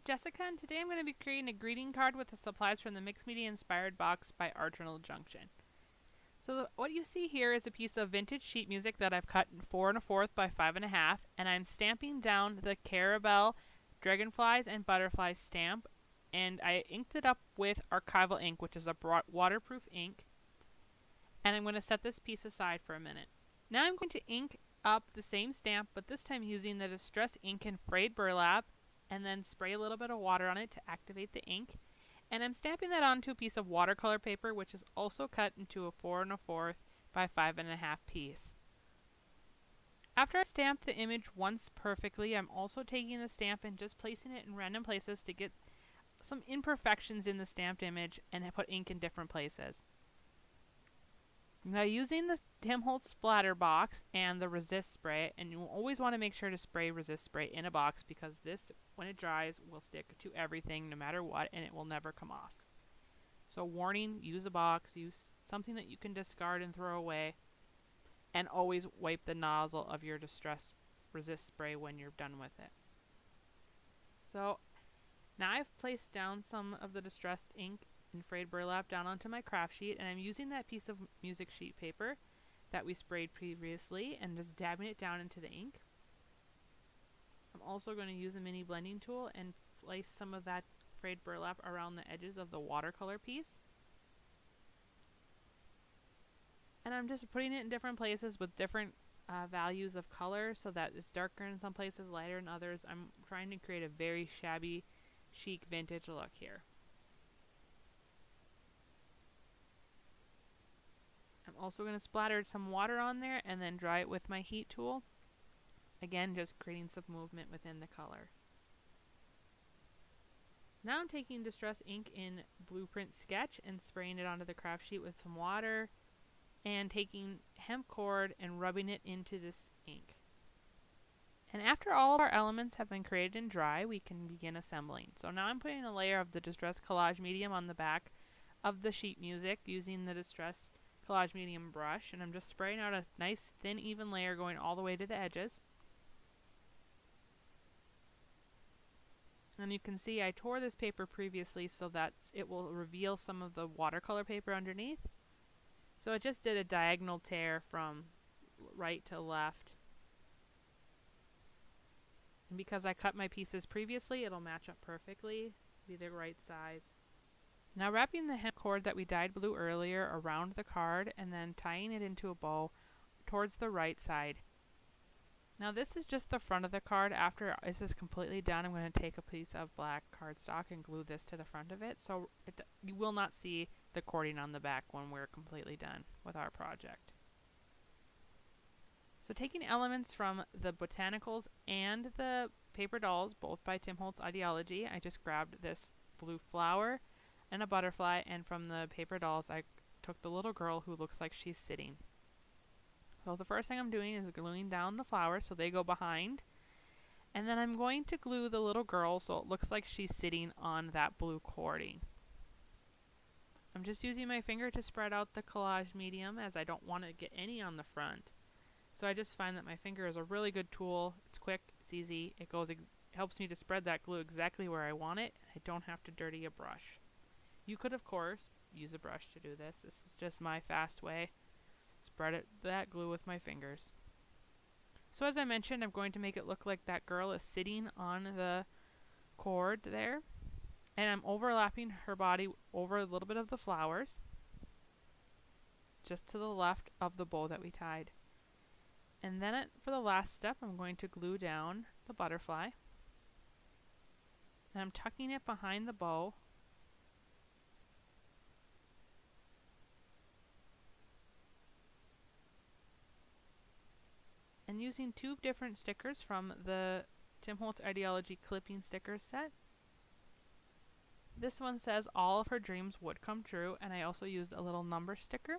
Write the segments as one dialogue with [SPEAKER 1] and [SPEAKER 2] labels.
[SPEAKER 1] Jessica, and today I'm going to be creating a greeting card with the supplies from the Mixed Media Inspired box by Arsenal Junction. So what you see here is a piece of vintage sheet music that I've cut in 4 1/4 by 5 1/2, and I'm stamping down the Caramel, Dragonflies, and Butterflies stamp, and I inked it up with archival ink, which is a waterproof ink, and I'm going to set this piece aside for a minute. Now I'm going to ink up the same stamp, but this time using the Distress ink and frayed burlap, and then spray a little bit of water on it to activate the ink. And I'm stamping that onto a piece of watercolor paper, which is also cut into a 4 1/4 by 5 1/2 piece. After I stamp the image once perfectly, I'm also taking the stamp and just placing it in random places to get some imperfections in the stamped image and put ink in different places. Now, using the Tim Holtz splatter box and the resist spray, and you always want to make sure to spray resist spray in a box because this, when it dries, will stick to everything no matter what, and it will never come off. So warning, use a box, use something that you can discard and throw away, and always wipe the nozzle of your Distress resist spray when you're done with it. So now I've placed down some of the distressed ink and frayed burlap down onto my craft sheet, and I'm using that piece of music sheet paper that we sprayed previously and just dabbing it down into the ink. I'm also going to use a mini blending tool and place some of that frayed burlap around the edges of the watercolor piece. And I'm just putting it in different places with different values of color so that it's darker in some places, lighter in others. I'm trying to create a very shabby, chic, vintage look here. I'm also going to splatter some water on there and then dry it with my heat tool. Again, just creating some movement within the color. Now I'm taking Distress ink in Blueprint Sketch and spraying it onto the craft sheet with some water, and taking Hemp Cord and rubbing it into this ink. And after all of our elements have been created and dry, we can begin assembling. So now I'm putting a layer of the Distress Collage Medium on the back of the sheet music using the Distress Collage Medium brush, and I'm just spraying out a nice thin even layer going all the way to the edges. And you can see I tore this paper previously so that it will reveal some of the watercolor paper underneath. So it just did a diagonal tear from right to left. And because I cut my pieces previously, it'll match up perfectly, be the right size. Now wrapping the hemp cord that we dyed blue earlier around the card and then tying it into a bow towards the right side. Now this is just the front of the card. After this is completely done, I'm going to take a piece of black cardstock and glue this to the front of it, so you will not see the cording on the back when we're completely done with our project. So taking elements from the Botanicals and the Paper Dolls, both by Tim Holtz Ideology, I just grabbed this blue flower and a butterfly, and from the Paper Dolls I took the little girl who looks like she's sitting. So the first thing I'm doing is gluing down the flowers so they go behind, and then I'm going to glue the little girl so it looks like she's sitting on that blue cording. I'm just using my finger to spread out the collage medium as I don't want to get any on the front. So I just find that my finger is a really good tool. It's quick, it's easy, it helps me to spread that glue exactly where I want it. I don't have to dirty a brush. You could, of course, use a brush to do this. This is just my fast way. Spread that glue with my fingers. So as I mentioned, I'm going to make it look like that girl is sitting on the cord there. And I'm overlapping her body over a little bit of the flowers, just to the left of the bow that we tied. And then for the last step, I'm going to glue down the butterfly. And I'm tucking it behind the bow. And using 2 different stickers from the Tim Holtz Ideology clipping sticker set. This one says all of her dreams would come true, and I also used a little number sticker.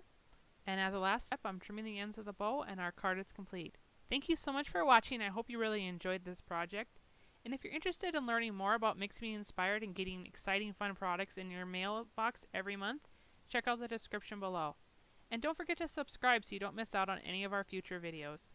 [SPEAKER 1] And as a last step, I'm trimming the ends of the bow, and our card is complete. Thank you so much for watching. I hope you really enjoyed this project. And if you're interested in learning more about Mixed Media Inspired and getting exciting fun products in your mailbox every month, check out the description below. And don't forget to subscribe so you don't miss out on any of our future videos.